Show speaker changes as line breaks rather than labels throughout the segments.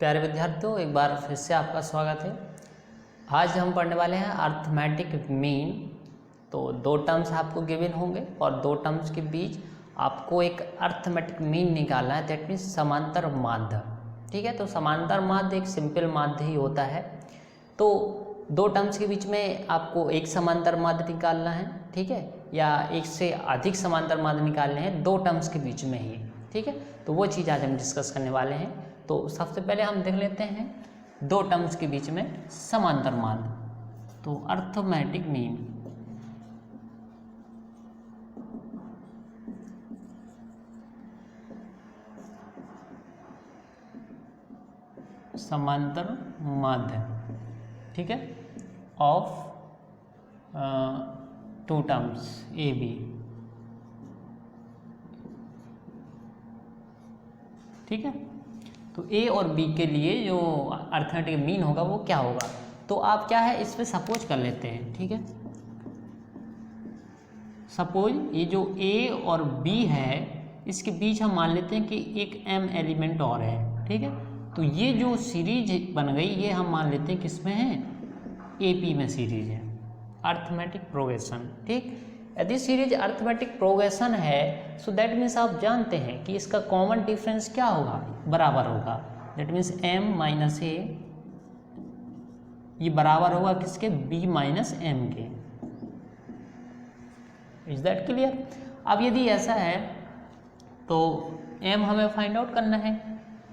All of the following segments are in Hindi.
प्यारे विद्यार्थियों, एक बार फिर से आपका स्वागत है। आज हम पढ़ने वाले हैं अर्थमेटिक मीन। तो दो टर्म्स आपको गिवन होंगे और दो टर्म्स के बीच आपको एक अर्थमेटिक मीन निकालना है, दैट मीन्स समांतर माध्य। ठीक है, तो समांतर माध्य एक सिंपल माध्य ही होता है। तो दो टर्म्स के बीच में आपको एक समांतर माध्य निकालना है, ठीक है, या एक से अधिक समांतर माध्य निकालने हैं दो टर्म्स के बीच में ही। ठीक है, तो वो चीज़ आज हम डिस्कस करने वाले हैं। तो सबसे पहले हम देख लेते हैं दो टर्म्स के बीच में समांतर माध्य। तो अर्थमेटिक मीन, समांतर माध्य, ठीक है, of two terms a b. ठीक है, तो ए और बी के लिए जो अर्थमेटिक मीन होगा वो क्या होगा, तो आप क्या है इस पे सपोज कर लेते हैं। ठीक है, सपोज ये जो ए और बी है इसके बीच हम मान लेते हैं कि एक एम एलिमेंट और है। ठीक है, तो ये जो सीरीज बन गई ये हम मान लेते हैं किसमें है, ए पी में सीरीज है, अर्थमेटिक प्रोग्रेशन। ठीक, यदि सीरीज अर्थमेटिक प्रोग्रेशन है सो दैट मीन्स आप जानते हैं कि इसका कॉमन डिफरेंस क्या होगा, बराबर होगा। दैट मीन्स एम माइनस ए ये बराबर होगा किसके, बी माइनस एम के। Is that clear. अब यदि ऐसा है तो एम हमें फाइंड आउट करना है।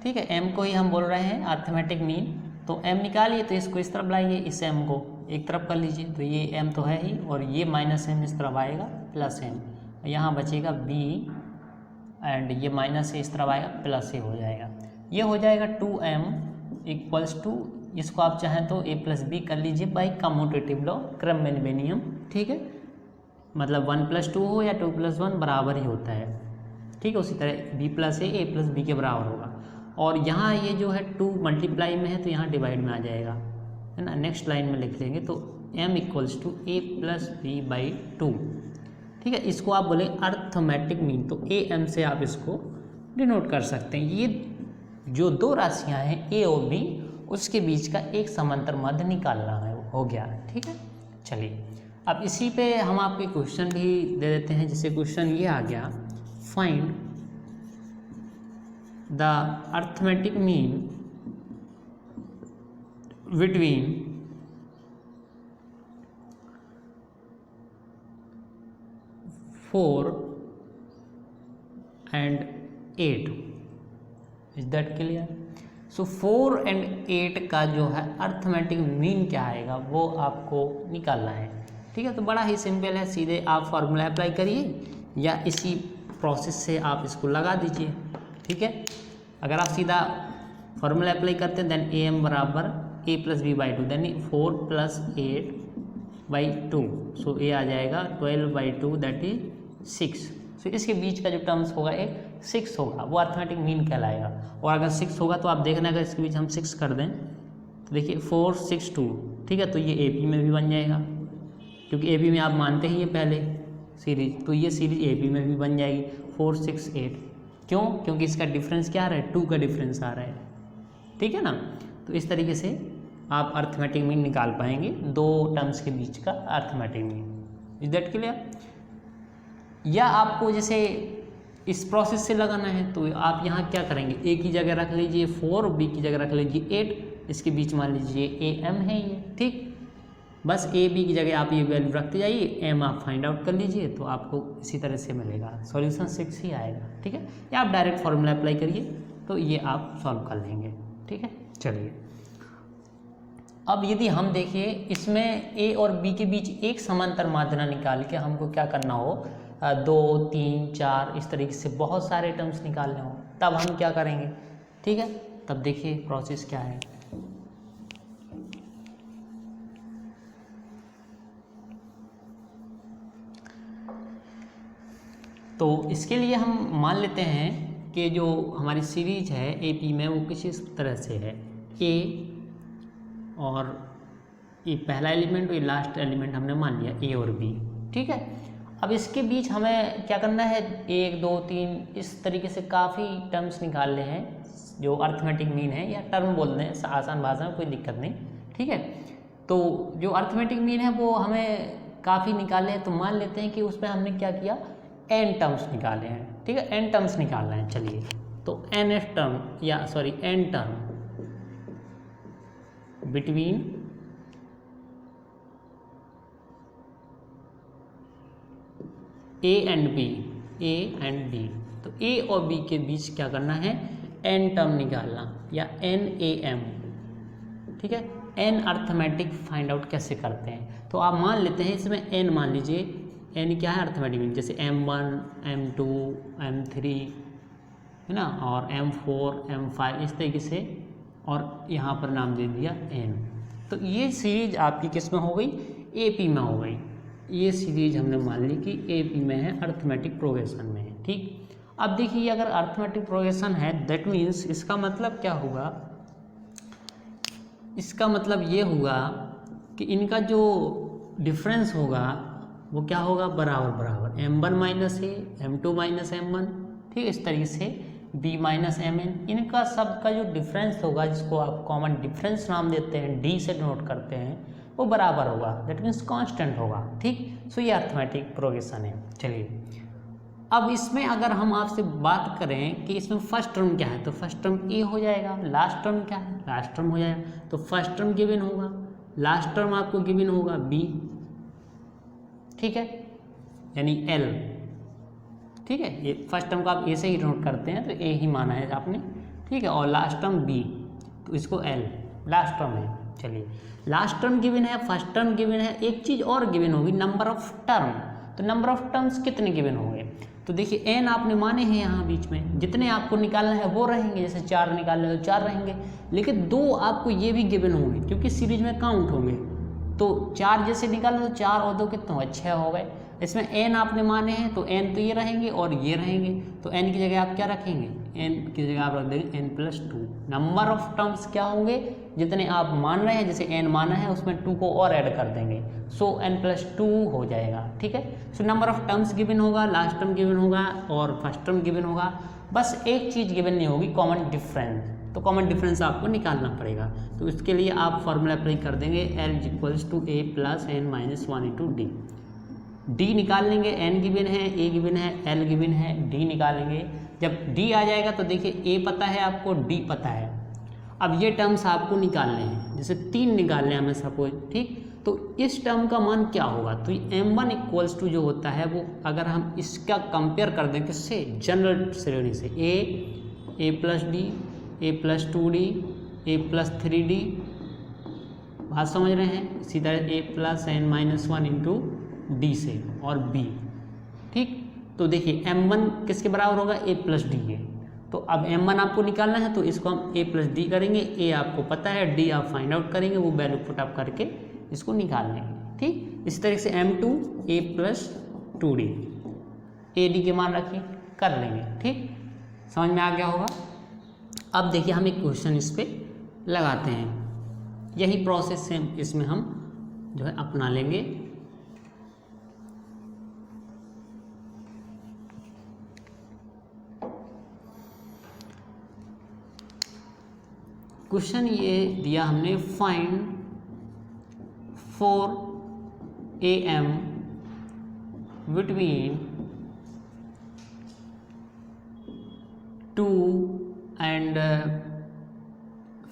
ठीक है, एम को ही हम बोल रहे हैं अर्थमेटिक मीन। तो एम निकालिए तो इसको इस तरफ लाइए, इस एम को एक तरफ कर लीजिए, तो ये एम तो है ही और ये माइनस एम इस तरफ आएगा प्लस एम, यहाँ बचेगा बी एंड ये माइनस ए इस तरफ आएगा प्लस ए हो जाएगा। ये हो जाएगा 2m इक्वल्स टू, इसको आप चाहें तो a प्लस बी कर लीजिए बाई कम्यूटेटिव लॉ, क्रम नियम। ठीक है, मतलब 1 + 2 हो या 2 + 1 बराबर ही होता है। ठीक है, उसी तरह b प्लस ए प्लस बी के बराबर होगा। और यहाँ ये जो है 2 मल्टीप्लाई में है तो यहाँ डिवाइड में आ जाएगा, है ना। नेक्स्ट लाइन में लिख लेंगे तो m equals to a plus b by 2। ठीक है, इसको आप बोले अर्थमेटिक मीन, तो ए एम से आप इसको डिनोट कर सकते हैं। ये जो दो राशियां हैं ए और बी उसके बीच का एक समांतर माध्य निकालना है, हो गया। ठीक है, चलिए अब इसी पे हम आपके क्वेश्चन भी दे देते हैं। जैसे क्वेश्चन ये आ गया, find the arithmetic mean between 4 and 8। Is that clear. So 4 and 8 का जो है अर्थमेटिक मीन क्या आएगा वो आपको निकालना है। ठीक है, तो बड़ा ही सिंपल है, सीधे आप फार्मूला अप्लाई करिए या इसी प्रोसेस से आप इसको लगा दीजिए। ठीक है, अगर आप सीधा फार्मूला अप्लाई करते हैं देन ए एम बराबर a plus b by 2, then 4 + 8 by 2। So a आ जाएगा 12 बाई 2 दैट इज 6। सो इसके बीच का जो टर्म्स होगा एक 6 होगा, वो अर्थमेटिक मीन कहलाएगा। और अगर 6 होगा तो आप देखना अगर इसके बीच हम 6 कर दें तो देखिए 4 6 2। ठीक है, तो ये ए पी में भी बन जाएगा क्योंकि ए पी में आप मानते ही ये पहले सीरीज, तो ये सीरीज ए पी में भी बन जाएगी 4 6 8। क्यों, क्योंकि इसका डिफरेंस क्या आ रहा है, 2 का डिफरेंस आ रहा है। ठीक है ना, तो इस तरीके से आप अर्थमेटिक मीन निकाल पाएंगे दो टर्म्स के बीच का arithmetic mean. Is that clear. या आपको जैसे इस प्रोसेस से लगाना है तो आप यहाँ क्या करेंगे, ए की जगह रख लीजिए 4, बी की जगह रख लीजिए 8, इसके बीच मान लीजिए ए एम है ये। ठीक, बस ए बी की जगह आप ये वैल्यू रखते जाइए, एम आप फाइंड आउट कर लीजिए तो आपको इसी तरह से मिलेगा, सॉल्यूशन 6 ही आएगा। ठीक है, या आप डायरेक्ट फार्मूला अप्लाई करिए तो ये आप सॉल्व कर लेंगे। ठीक है, चलिए अब यदि हम देखिए इसमें ए और बी के बीच एक समांतर माध्य निकाल के हमको क्या करना हो, 2 3 4 इस तरीके से बहुत सारे टर्म्स निकालने हो, तब हम क्या करेंगे। ठीक है, तब देखिए प्रोसेस क्या है। तो इसके लिए हम मान लेते हैं कि जो हमारी सीरीज है ए पी में वो किसी तरह से है, ए और ये पहला एलिमेंट और ये लास्ट एलिमेंट हमने मान लिया ए और बी। ठीक है, अब इसके बीच हमें क्या करना है, 1 2 3 इस तरीके से काफ़ी टर्म्स निकालने हैं जो अर्थमेटिक मीन है या टर्म बोलते हैं आसान भाषा में, कोई दिक्कत नहीं, ठीक है। तो जो अर्थमेटिक मीन है वो हमें काफ़ी निकाले हैं, तो मान लेते हैं कि उसमें हमने क्या किया, n टर्म्स निकाले हैं, ठीक है, n टर्म्स निकालना है। चलिए तो n term between A and B, तो A और B के बीच क्या करना है, n टर्म निकालना या NAM, ठीक है। n अर्थमेटिक फाइंड आउट कैसे करते हैं, तो आप मान लेते हैं इसमें n मान लीजिए, n क्या है अर्थमेटिक मीन, जैसे M1 M2 M3 है ना, और M4 M5 इस तरीके से, और यहाँ पर नाम दे दिया n। तो ये सीरीज आपकी किस में हो गई, AP में हो गई। ये सीरीज हमने मान ली कि AP में है, अर्थमेटिक प्रोग्रेशन में है, ठीक। अब देखिए अगर अर्थमेटिक प्रोग्रेशन है दैट मीन्स इसका मतलब क्या होगा, इसका मतलब ये होगा कि इनका जो डिफरेंस होगा वो क्या होगा, बराबर बराबर, M1 minus A M2 minus M1, ठीक, इस तरीके से B माइनस MN, इनका सबका जो डिफरेंस होगा जिसको आप कॉमन डिफरेंस नाम देते हैं, D से नोट करते हैं, वो बराबर होगा, दैट मीन्स कांस्टेंट होगा, ठीक। सो ये अर्थमेटिक प्रोग्रेशन है। चलिए अब इसमें अगर हम आपसे बात करें कि इसमें फर्स्ट टर्म क्या है, तो फर्स्ट टर्म A हो जाएगा, लास्ट टर्म क्या है, लास्ट टर्म हो जाएगा, तो फर्स्ट टर्म गिवन होगा, लास्ट टर्म आपको गिवन होगा B, ठीक है, यानी L, ठीक है। ये फर्स्ट टर्म को आप A से ही नोट करते हैं तो A ही माना है आपने, ठीक है, और लास्ट टर्म B, तो इसको L लास्ट टर्म है। चलिए लास्ट टर्म गिवन है, फर्स्ट टर्म गिवन है, एक चीज़ और गिवन होगी, नंबर ऑफ टर्म। तो नंबर ऑफ टर्म्स कितने गिवन होंगे, तो देखिए n आपने माने हैं यहाँ बीच में, जितने आपको निकालना है वो रहेंगे, जैसे 4 निकालने तो 4 रहेंगे, लेकिन 2 आपको ये भी गिवन होंगे क्योंकि सीरीज में काउंट होंगे, तो 4 जैसे निकालना तो 4 और 2 कितने हुए, 6 हो गए। इसमें n आपने माने हैं तो n तो ये रहेंगे और ये रहेंगे, तो n की जगह आप क्या रखेंगे, n की जगह आप रख देंगे n+2। नंबर ऑफ टर्म्स क्या होंगे, जितने आप मान रहे हैं, जैसे n माना है उसमें 2 को और ऐड कर देंगे, सो n+2 हो जाएगा, ठीक है। So number of terms given होगा, लास्ट टर्म गिवन होगा और फर्स्ट टर्म गिवन होगा, बस एक चीज़ गिवन नहीं होगी, कॉमन डिफरेंस। तो कॉमन डिफरेंस आपको निकालना पड़ेगा, तो इसके लिए आप फॉर्मूला अप्लाई कर देंगे, L = A + n - 1 × D। D निकाल लेंगे, n गिवन है, A गिवन है, L गिवन है, D निकालेंगे। जब D आ जाएगा तो देखिए A पता है आपको, D पता है। अब ये टर्म्स आपको निकालने हैं, जैसे 3 निकालने हैं हमें सपोज, ठीक। तो इस टर्म का मान क्या होगा, तो M1 = जो होता है वो, अगर हम इसका कंपेयर कर दें किससे, जनरल श्रेणी से, A + D A+2D A+3D, बात समझ रहे हैं। इसी तरह A + n - 1 × D से और B, ठीक। तो देखिए M1 किसके बराबर होगा, A + D है, तो अब M1 आपको निकालना है तो इसको हम A + D करेंगे, A आपको पता है, D आप फाइंड आउट करेंगे, वो वैल्यू पुट अप करके इसको निकाल लेंगे, ठीक। इसी तरह से M2 A + 2D AD के मान रखिए, कर लेंगे, ठीक, समझ में आ गया होगा। अब देखिए हम एक क्वेश्चन इस पे लगाते हैं, यही प्रोसेस से इसमें हम जो है अपना लेंगे। क्वेश्चन ये दिया हमने, फाइंड 4 AM बिटवीन 2 and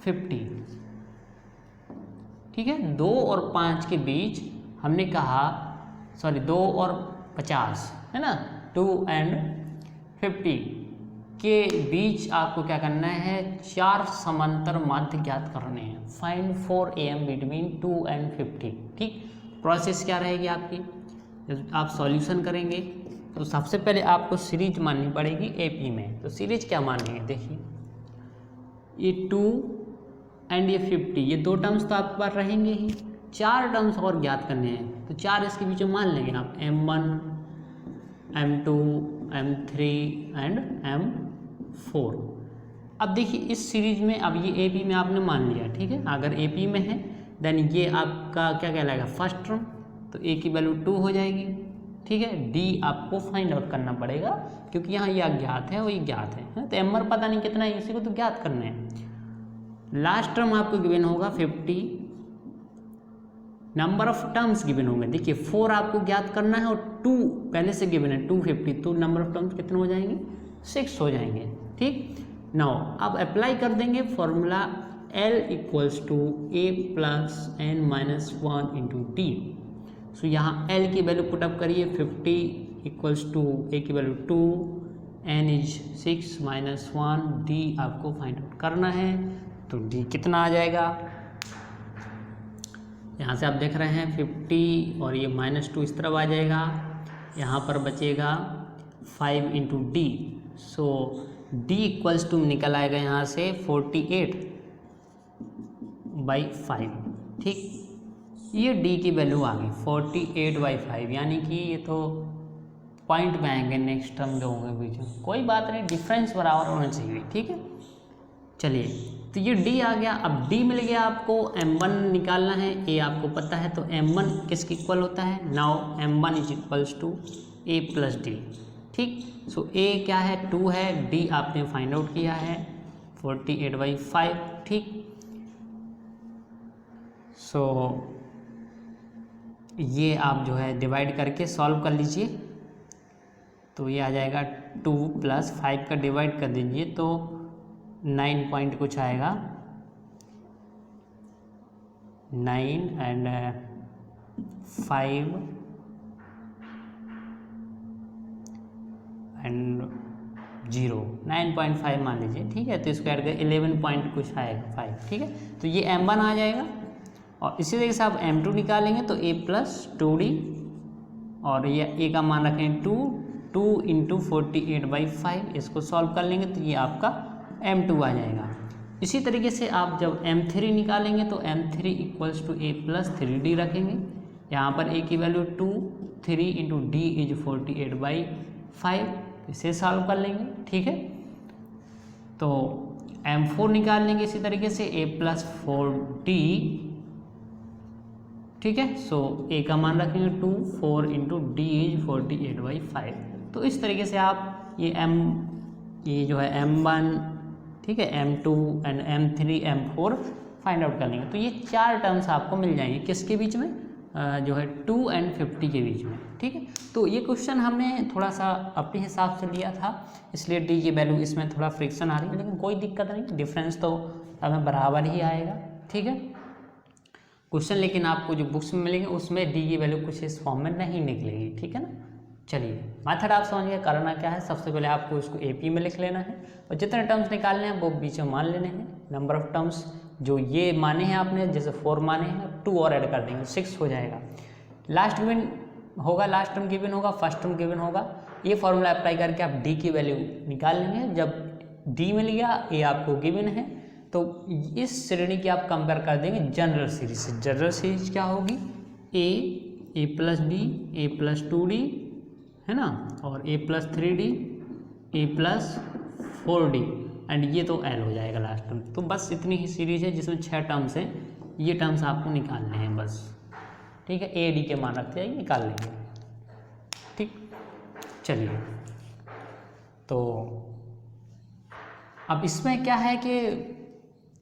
50, ठीक है। 2 और 5 के बीच हमने कहा, 2 और 50 है ना, 2 and 50 के बीच आपको क्या करना है, 4 समांतर माध्य ज्ञात करने हैं। फाइंड 4 AM बिटवीन 2 and 50, ठीक। प्रोसेस क्या रहेगी आपकी, जब आप सॉल्यूशन करेंगे तो सबसे पहले आपको सीरीज माननी पड़ेगी AP में। तो सीरीज क्या मानेंगे, देखिए ये 2 एंड ये 50, ये 2 टर्म्स तो आपके पास रहेंगे ही, 4 टर्म्स और ज्ञात करने हैं, तो 4 इसके बीच में मान लेंगे आप, M1 M2 M3 and M4। अब देखिए इस सीरीज में, अब ये AP में आपने मान लिया, ठीक है। अगर AP में है देन ये आपका क्या कहलाएगा, फर्स्ट टर्म, तो A की वैल्यू 2 हो जाएगी, ठीक है, डी आपको फाइंड आउट करना पड़ेगा क्योंकि यहाँ ये अज्ञात है, वही ज्ञात है, तो एम पता नहीं कितना है, इसी को तो ज्ञात करना है। लास्ट टर्म आपको गिवन होगा 50, नंबर ऑफ टर्म्स गिवन होंगे। देखिए 4 आपको ज्ञात करना है और 2 पहले से गिवन है 250, तो नंबर ऑफ टर्म्स कितने हो जाएंगे, 6 हो जाएंगे। ठीक, नाउ अब अप्लाई कर देंगे formula L equals to a plus n minus 1 into D. So यहाँ L की वैल्यू पुटअप करिए, 50 इक्वल्स टू a की value 2, n is 6 minus 1, d आपको फाइंड आउट करना है। तो d कितना आ जाएगा, यहाँ से आप देख रहे हैं 50 और ये -2 इस तरफ आ जाएगा, यहाँ पर बचेगा 5 into D. So d equals to निकल आएगा यहाँ से 48/5। ठीक, ये d की वैल्यू आ गई 48/5, यानी कि ये तो पॉइंट में आएंगे नेक्स्ट टर्म जो होंगे बीच में, कोई बात नहीं, डिफरेंस बराबर होना चाहिए। ठीक है, चलिए तो ये d आ गया। अब d मिल गया, आपको m1 निकालना है, a आपको पता है, तो m1 किसके इक्वल होता है, now m1 is equals to a plus d. ठीक, सो a क्या है 2 है, d आपने फाइंड आउट किया है 48/5। ठीक, सो ये आप जो है डिवाइड करके सॉल्व कर लीजिए, तो ये आ जाएगा 2 + 5 का डिवाइड कर दीजिए तो 9 पॉइंट कुछ आएगा, 9 एंड 5 एंड 0, 9.5 मान लीजिए। ठीक है, तो इसको ऐड कर 11 पॉइंट कुछ आएगा 5। ठीक है, तो ये m1 आ जाएगा और इसी तरीके से आप m2 निकालेंगे तो a प्लस 2d और ये a का मान रखें 2 इंटू 48/5, इसको सॉल्व कर लेंगे तो ये आपका m2 आ जाएगा। इसी तरीके से आप जब m3 निकालेंगे तो m3 equals to a plus 3d रखेंगे, यहाँ पर a की वैल्यू 2, 3 इंटू d इज 48/5, इसे सॉल्व कर लेंगे। ठीक है, तो m4 निकाल लेंगे इसी तरीके से a प्लस 4d। ठीक है, सो a का मान रखेंगे 2, 4 इंटू डी इज 48/5। तो इस तरीके से आप ये जो है m1, ठीक है, m2 and m3 m4 find out कर लेंगे। तो ये 4 टर्म्स आपको मिल जाएंगे किसके बीच में, जो है 2 एंड 50 के बीच में। ठीक है, तो ये क्वेश्चन हमने थोड़ा सा अपने हिसाब से लिया था, इसलिए डी की वैल्यू इसमें थोड़ा फ्रिक्शन आ रही है, लेकिन कोई दिक्कत नहीं, डिफरेंस तो हमें बराबर ही आएगा। ठीक है, क्वेश्चन लेकिन आपको जो बुक्स में मिलेंगे उसमें डी की वैल्यू कुछ इस फॉर्म में नहीं निकलेगी। ठीक है ना, चलिए मेथड आप समझ गए, करना क्या है, सबसे पहले आपको इसको एपी में लिख लेना है और जितने टर्म्स निकालने हैं वो बीच में मान लेने हैं। नंबर ऑफ टर्म्स जो ये माने हैं आपने, जैसे 4 माने हैं, 2 और ऐड कर देंगे 6 हो जाएगा। लास्ट गिवन होगा, लास्ट टर्म गिवन होगा, फर्स्ट टर्म गिवन होगा, ये फॉर्मूला अप्लाई करके आप डी की वैल्यू निकाल लेंगे। जब डी मिल गया, ए आपको गिवन है, तो इस श्रेणी की आप कंपेयर कर देंगे जनरल सीरीज से। जनरल सीरीज क्या होगी, a plus D, a plus 2d, है ना, और a plus 3d, a plus 4d and ये तो l हो जाएगा लास्ट टर्म। तो बस इतनी ही सीरीज है जिसमें 6 टर्म्स हैं, ये टर्म्स आपको निकालने हैं बस। ठीक है, a d के मान रखते जाइए, निकाल लेंगे। ठीक, चलिए तो अब इसमें क्या है कि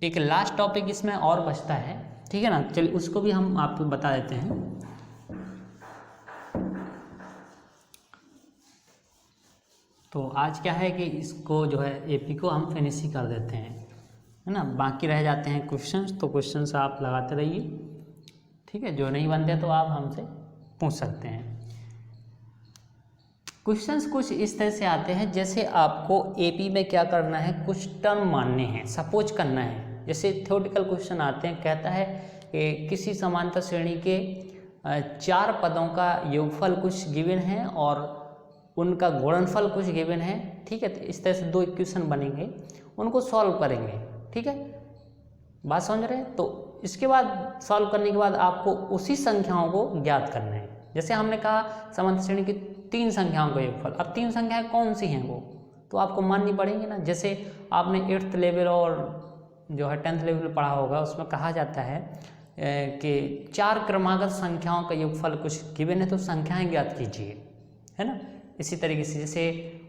एक लास्ट टॉपिक इसमें और बचता है। ठीक है ना, चलिए उसको भी हम आपको बता देते हैं। तो आज क्या है कि इसको जो है एपी को हम फिनिश ही कर देते हैं, है ना, बाकी रह जाते हैं क्वेश्चंस, तो क्वेश्चंस आप लगाते रहिए। ठीक है, जो नहीं बनते तो आप हमसे पूछ सकते हैं। क्वेश्चंस कुछ इस तरह से आते हैं, जैसे आपको एपी में क्या करना है, कुछ टर्म मानने हैं, सपोज करना है। जैसे थ्योरेटिकल क्वेश्चन आते हैं, कहता है कि किसी समांतर श्रेणी के 4 पदों का योगफल कुछ गिवन है और उनका गुणनफल कुछ गिवन है। ठीक है, तो इस तरह से 2 इक्वेशन बनेंगे, उनको सॉल्व करेंगे। ठीक है, बात समझ रहे हैं। तो इसके बाद सॉल्व करने के बाद आपको उसी संख्याओं को ज्ञात करना है। जैसे हमने कहा समांतर श्रेणी की 3 संख्याओं का योगफल, अब 3 संख्याएं कौन सी हैं वो तो आपको माननी पड़ेंगी ना। जैसे आपने 8th लेवल और जो है 10th लेवल पढ़ा होगा, उसमें कहा जाता है कि 4 क्रमागत संख्याओं का योगफल कुछ गिवन है तो संख्याएं ज्ञात कीजिए। है ना। इसी तरीके से जैसे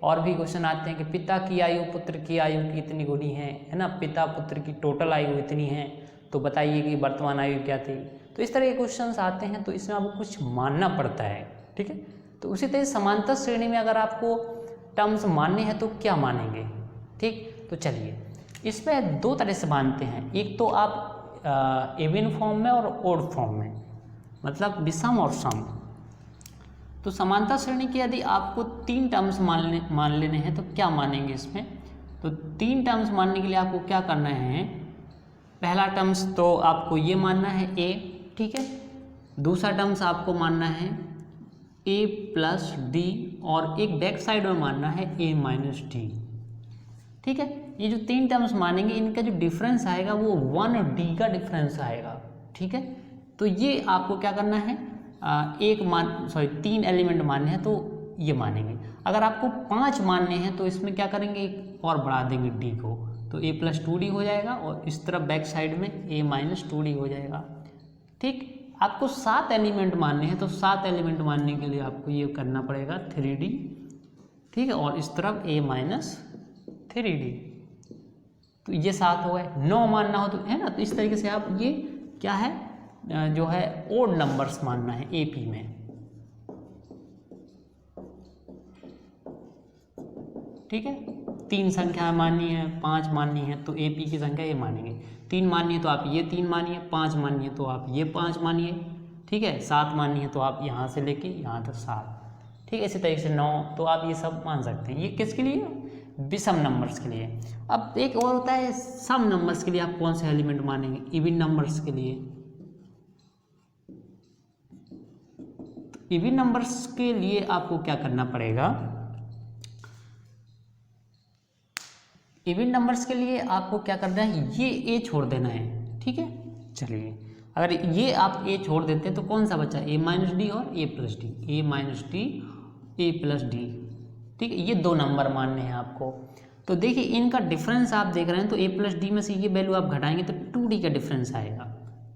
और भी क्वेश्चन आते हैं कि पिता की आयु पुत्र की आयु की इतनी गुनी है ना, पिता पुत्र की टोटल आयु इतनी है, तो बताइए कि वर्तमान आयु क्या थी। तो इस तरह के क्वेश्चंस आते हैं, तो इसमें आपको कुछ मानना पड़ता है, ठीक है। तो उसी तरह समांतर श्रेणी में अगर आपको टर्म्स मानने हैं तो क्या मानेंगे, ठीक। तो चलिए इसमें दो तरह से मानते हैं, एक तो आप इवन फॉर्म में और ओड फॉर्म में, मतलब विषम और सम। तो समांतर श्रेणी के यदि आपको 3 टर्म्स मान लेने हैं तो क्या मानेंगे इसमें। तो 3 टर्म्स मानने के लिए आपको क्या करना है, पहला टर्म्स तो आपको ये मानना है a, ठीक है। दूसरा टर्म्स आपको मानना है a प्लस डी, और एक बैक साइड में मानना है a माइनस डी, ठीक है। ये जो 3 टर्म्स मानेंगे इनका जो डिफरेंस आएगा वो 1d का डिफरेंस आएगा, ठीक है। तो ये आपको क्या करना है, 3 एलिमेंट मानने हैं तो ये मानेंगे। अगर आपको 5 मानने हैं तो इसमें क्या करेंगे, एक और बढ़ा देंगे d को, तो a प्लस 2d हो जाएगा, और इस तरफ बैक साइड में a माइनस 2d हो जाएगा, ठीक। आपको 7 एलिमेंट मानने हैं तो 7 एलिमेंट मानने के लिए आपको ये करना पड़ेगा 3d, ठीक है, और इस तरफ a माइनस 3d, तो ये 7 हो गए। 9 मानना हो तो, है ना, तो इस तरीके से आप ये क्या है जो है ओड नंबर्स मानना है एपी में, ठीक है। 3 संख्या माननी है, 5 माननी है तो एपी की संख्या ये मानेंगे। 3 माननी है तो आप ये 3 मानिए, 5 माननी है तो आप ये 5 मानिए, ठीक है। 7 माननी है तो आप यहाँ से लेके यहाँ तक 7, ठीक है। इसी तरीके से 9, तो आप ये सब मान सकते हैं। ये किसके लिए, विषम नंबर्स के लिए। अब एक और होता है सम नंबर्स के लिए, आप कौन से एलिमेंट मानेंगे, इवन नंबर्स के लिए। तो इवन नंबर्स के लिए आपको क्या करना पड़ेगा, इवन नंबर्स के लिए आपको क्या करना है, ये a छोड़ देना है, ठीक है। चलिए अगर ये आप a छोड़ देते हैं तो कौन सा बचा, a माइनस डी और a plus D, a minus D a plus d, ठीक है। ये 2 नंबर मानने हैं आपको। तो देखिए इनका डिफरेंस आप देख रहे हैं, तो a प्लस डी में से ये वैल्यू आप घटाएंगे तो 2d का डिफरेंस आएगा।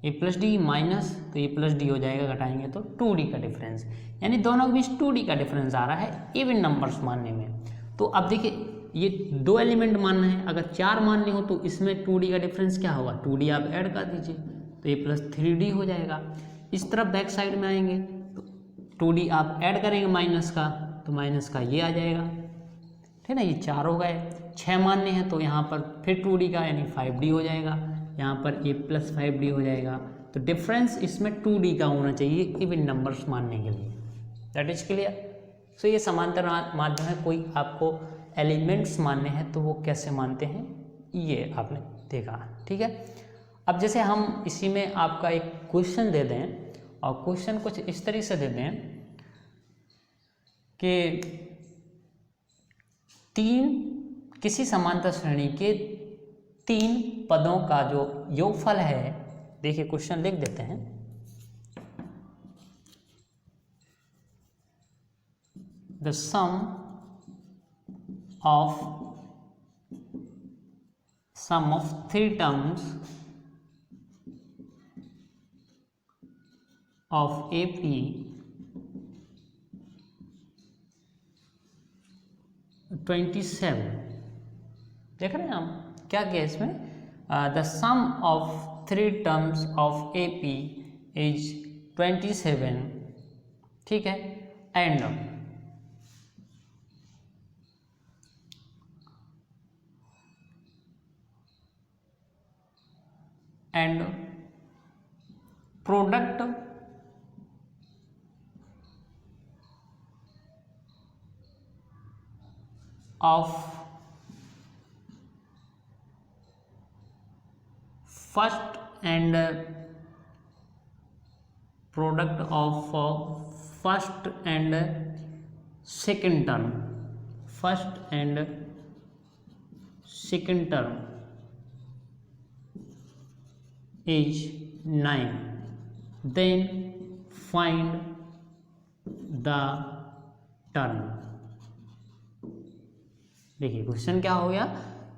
a प्लस डी माइनस तो a प्लस डी हो जाएगा, घटाएंगे तो 2d का डिफरेंस, यानी दोनों के बीच 2d का डिफरेंस आ रहा है इवन नंबर्स मानने में। तो अब देखिए ये 2 एलिमेंट मानना है, अगर 4 मानने हो तो इसमें 2d का डिफरेंस क्या होगा, 2d आप ऐड कर दीजिए तो a प्लस 3d हो जाएगा। इस तरफ बैक साइड में आएंगे तो 2d आप ऐड करेंगे माइनस का, तो माइनस का ये आ जाएगा, ठीक है ना। ये 4 हो गए। 6 मानने हैं तो यहाँ पर फिर 2d का यानी 5d हो जाएगा, यहाँ पर a प्लस 5d हो जाएगा। तो डिफरेंस इसमें 2d का होना चाहिए इवन नंबर्स मानने के लिए। That is clear. सो ये समांतर माध्यम है। कोई आपको एलिमेंट्स मानने हैं तो वो कैसे मानते हैं ये आपने देखा, ठीक है। अब जैसे हम इसी में आपका एक क्वेश्चन दे दें, और क्वेश्चन कुछ इस तरीके से दे दें कि 3 किसी समांतर श्रेणी के 3 पदों का जो योगफल है, देखिए क्वेश्चन लिख देते हैं, the some of 3 terms of AP (27) देख रहे हैं हम क्या किया इसमें, the sum of 3 terms of AP is 27, ठीक है। And product of first and product of first and second term, first and second term is 9, then find the term। देखिए क्वेश्चन क्या हो गया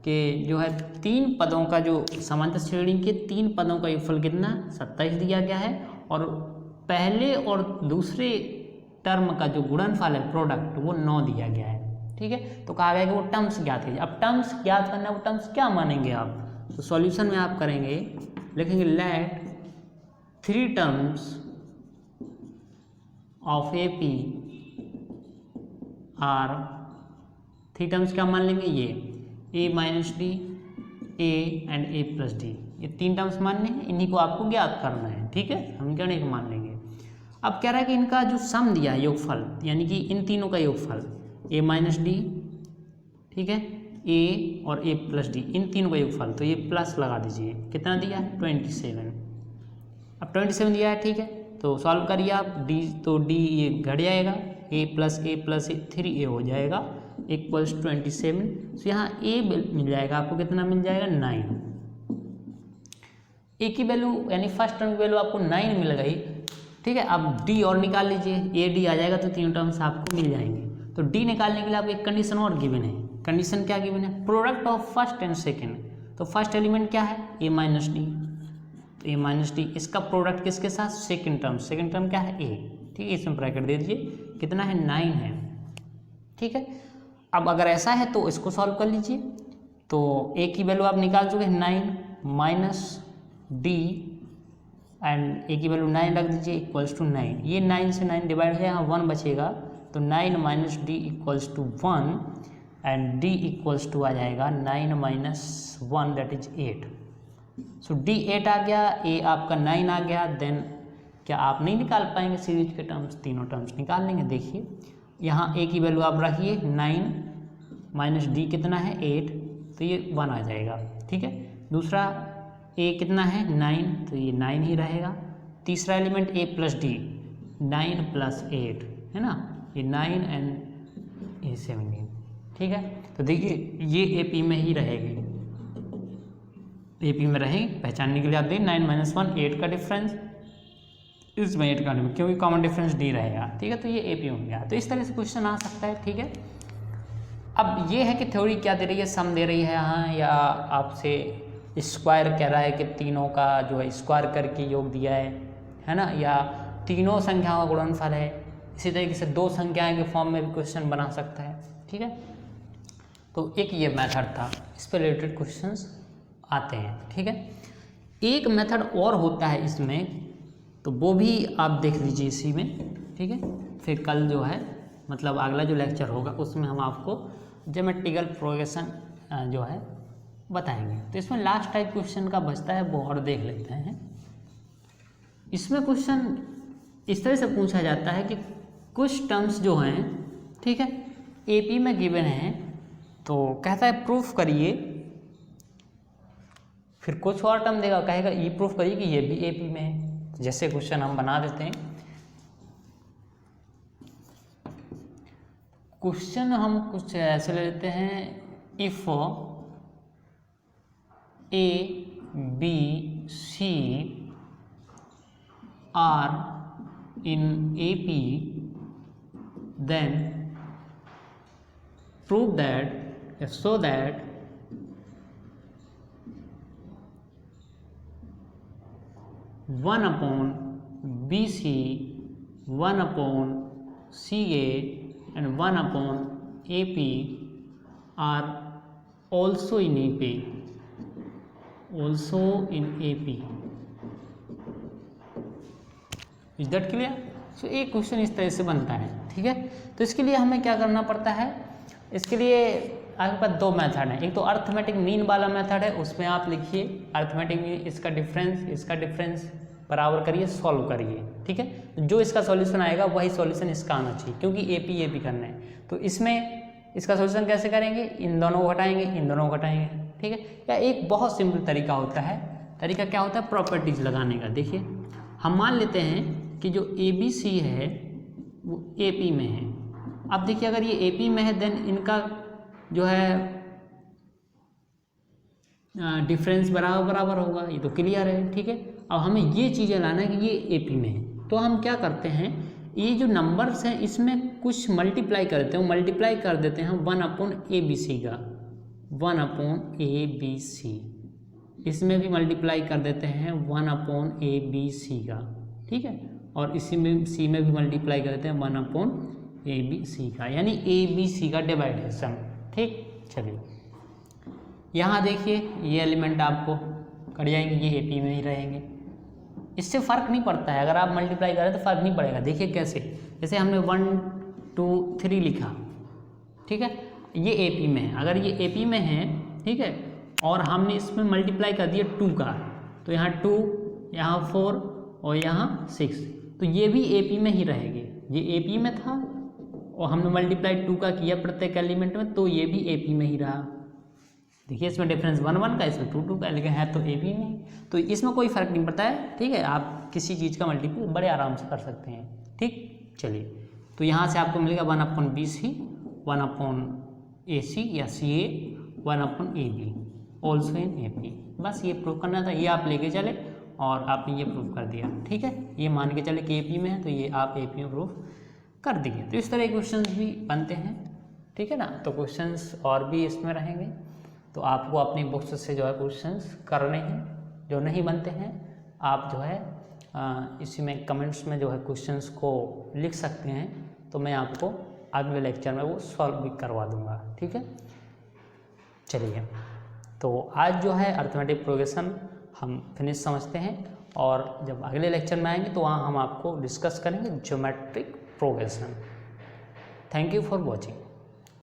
कि जो है 3 पदों का जो समांतर श्रेणी के 3 पदों का योगफल कितना 27 दिया गया है, और पहले और दूसरे टर्म का जो गुणनफल है प्रोडक्ट वो 9 दिया गया है, ठीक है। तो कहा गया कि वो टर्म्स ज्ञात कीजिए। अब टर्म्स ज्ञात करना है, वो टर्म्स क्या मानेंगे आप, तो सॉल्यूशन में आप करेंगे, लिखेंगे let 3 terms of A P are, 3 terms क्या मान लेंगे, ये a minus d, a and a plus d, ये 3 टर्म्स मानने हैं, इन्हीं को आपको ज्ञात करना है, ठीक है। हम क्या नहीं मान लेंगे। अब कह रहा है कि इनका जो सम दिया है योगफल, यानी कि इन तीनों का योगफल ए माइनस डी, ठीक है, ए और ए प्लस डी, इन तीनों का योगफल, तो ये प्लस लगा दीजिए, कितना दिया है 27। अब 27 दिया है, ठीक है, तो सॉल्व करिए आप डी, तो डी ये घट जाएगा, ए प्लस ए 3a हो जाएगा इक्वल्स 27। तो यहाँ ए मिल जाएगा आपको, कितना मिल जाएगा 9। ए की वैल्यू यानी फर्स्ट टर्म की वैल्यू आपको 9 मिल गई, ठीक है। अब डी और निकाल लीजिए, ए डी आ जाएगा तो 3 टर्म्स आपको मिल जाएंगे। तो डी निकालने के लिए आपको एक कंडीशन और गिवन है। कंडीशन क्या गिवन है, product of first and second. तो फर्स्ट एलिमेंट क्या है, ए माइनस डी, तो ए माइनस डी, इसका प्रोडक्ट किसके साथ, सेकेंड टर्म क्या है, ए, ठीक है। इसमें ब्रैकेट दे दीजिए, कितना है 9 है, ठीक है। अब अगर ऐसा है तो इसको सॉल्व कर लीजिए। तो ए की वैल्यू आप निकाल चुके हैं 9 माइनस डी, एंड ए की वैल्यू 9 रख दीजिए इक्वल्स टू 9। ये 9 से 9 डिवाइड है, यहाँ 1 बचेगा, तो 9 minus d equals to 1, and d equals to आ जाएगा 9 minus 1 that is 8। So d 8 आ गया, ए आपका 9 आ गया। देन क्या आप नहीं निकाल पाएंगे सीरीज के टर्म्स, तीनों टर्म्स निकाल लेंगे। देखिए यहाँ ए की वैल्यू आप रखिए 9 माइनस डी कितना है 8, तो ये 1 आ जाएगा, ठीक है। दूसरा ए कितना है 9, तो ये 9 ही रहेगा। तीसरा एलिमेंट ए प्लस डी, 9 प्लस 8 है ना, ये 9 एंड ये 17, ठीक है। तो देखिए ये ए पी में ही रहेगी, ए पी में रहेगी। पहचानने के लिए आप दें 9 माइनस 1 8 का डिफरेंस, इसमें 8 का डिफरेंस, क्योंकि कॉमन डिफरेंस डी रहेगा, ठीक है। तो ये ए पी हो गया। तो इस तरह से क्वेश्चन आ सकता है, ठीक है। अब ये है कि थ्योरी क्या दे रही है, सम दे रही है यहाँ, या आपसे स्क्वायर कह रहा है कि तीनों का जो है स्क्वायर करके योग दिया है ना, या तीनों संख्याओं का गुणनफल है। इसी तरीके से 2 संख्याएं के फॉर्म में भी क्वेश्चन बना सकता है, ठीक है। तो एक ये मेथड था, इस पर रिलेटेड क्वेश्चंस आते हैं, ठीक है। एक मेथड और होता है इसमें, तो वो भी आप देख लीजिए इसी में, ठीक है। फिर कल जो है मतलब अगला जो लेक्चर होगा उसमें हम आपको ज्योमेट्रिकल प्रोग्रेशन जो है बताएंगे। तो इसमें लास्ट टाइप क्वेश्चन का बचता है, वो और देख लेते हैं। इसमें क्वेश्चन इस तरह से पूछा जाता है कि कुछ टर्म्स जो हैं, ठीक है, एपी में गिवन हैं, तो कहता है प्रूफ करिए, फिर कुछ और टर्म देगा, कहेगा ये प्रूफ करिए कि ये भी एपी में है। जैसे क्वेश्चन हम बना देते हैं, क्वेश्चन हम कुछ ऐसे ले लेते हैं, if a b c are in A P then prove that if so that one upon b c, 1 upon CA and 1 upon AP are also in AP, also in AP. Is that clear? So एक क्वेश्चन इस तरह से बनता है, ठीक है। तो इसके लिए हमें क्या करना पड़ता है, इसके लिए आपके पास 2 मेथड है। एक तो अर्थमेटिक मीन वाला मेथड है, उसमें आप लिखिए अर्थमेटिक मीन, इसका डिफरेंस बराबर करिए, सॉल्व करिए, ठीक है। जो इसका सॉल्यूशन आएगा वही सॉल्यूशन इसका आना चाहिए, क्योंकि एपी करना है। तो इसमें इसका सॉल्यूशन कैसे करेंगे, इन दोनों को घटाएंगे, इन दोनों को घटाएंगे, ठीक है। या एक बहुत सिंपल तरीका होता है, तरीका क्या होता है, प्रॉपर्टीज लगाने का। देखिए हम मान लेते हैं कि जो ABC है वो AP में है। अब देखिए अगर ये AP में है देन इनका जो है डिफरेंस बराबर होगा, ये तो क्लियर है, ठीक है। अब हमें ये चीज़ें लाना है कि ये AP में है, तो हम क्या करते हैं, ये जो नंबर्स हैं इसमें कुछ मल्टीप्लाई कर देते हैं, मल्टीप्लाई कर देते हैं 1 अपॉन ABC का, 1 अपॉन ABC, इसमें भी मल्टीप्लाई कर देते हैं 1 अपॉन ABC का, ठीक है। और इसी में सी में भी मल्टीप्लाई करते हैं 1/ABC का, यानी ABC का डिवाइडेशन। ठीक, चलिए यहाँ देखिए ये एलिमेंट आपको कट जाएंगे, ये AP में ही रहेंगे, इससे फ़र्क नहीं पड़ता है। अगर आप मल्टीप्लाई करें तो फ़र्क नहीं पड़ेगा। देखिए कैसे, जैसे हमने 1 2 3 लिखा, ठीक है, ये AP में है। अगर ये AP में है, ठीक है, और हमने इसमें मल्टीप्लाई कर दिया 2 का, तो यहाँ 2, यहाँ 4 और यहाँ 6, तो ये भी AP में ही रहेंगे। ये AP में था और हमने मल्टीप्लाई 2 का किया प्रत्येक एलिमेंट में, तो ये भी AP में ही रहा। देखिए इसमें डिफरेंस 1 1 का, इसमें 2 2 का, लेकिन है तो AP में ही, तो इसमें कोई फ़र्क नहीं पड़ता है। ठीक है, आप किसी चीज़ का मल्टीपल बड़े आराम से कर सकते हैं। ठीक, चलिए तो यहाँ से आपको मिलेगा 1/BC, 1/AC या CA, 1/AB also in AP। बस ये प्रूव करना था, ये आप लेके चले और आपने ये प्रूव कर दिया। ठीक है, ये मान के चले कि AP में है, तो ये आप AP में प्रूफ कर दिए। तो इस तरह के क्वेश्चंस भी बनते हैं। ठीक है ना, तो क्वेश्चंस और भी इसमें रहेंगे, तो आपको अपनी बुक्स से जो है क्वेश्चंस करने हैं। जो नहीं बनते हैं आप जो है इसी में कमेंट्स में जो है क्वेश्चंस को लिख सकते हैं, तो मैं आपको अगले लेक्चर में वो सॉल्व भी करवा दूंगा। ठीक है, चलिए तो आज जो है अर्थमेटिक प्रोग्रेशन हम फिनिश समझते हैं, और जब अगले लेक्चर में आएंगे तो वहाँ हम आपको डिस्कस करेंगे geometric progression. Thank you for watching.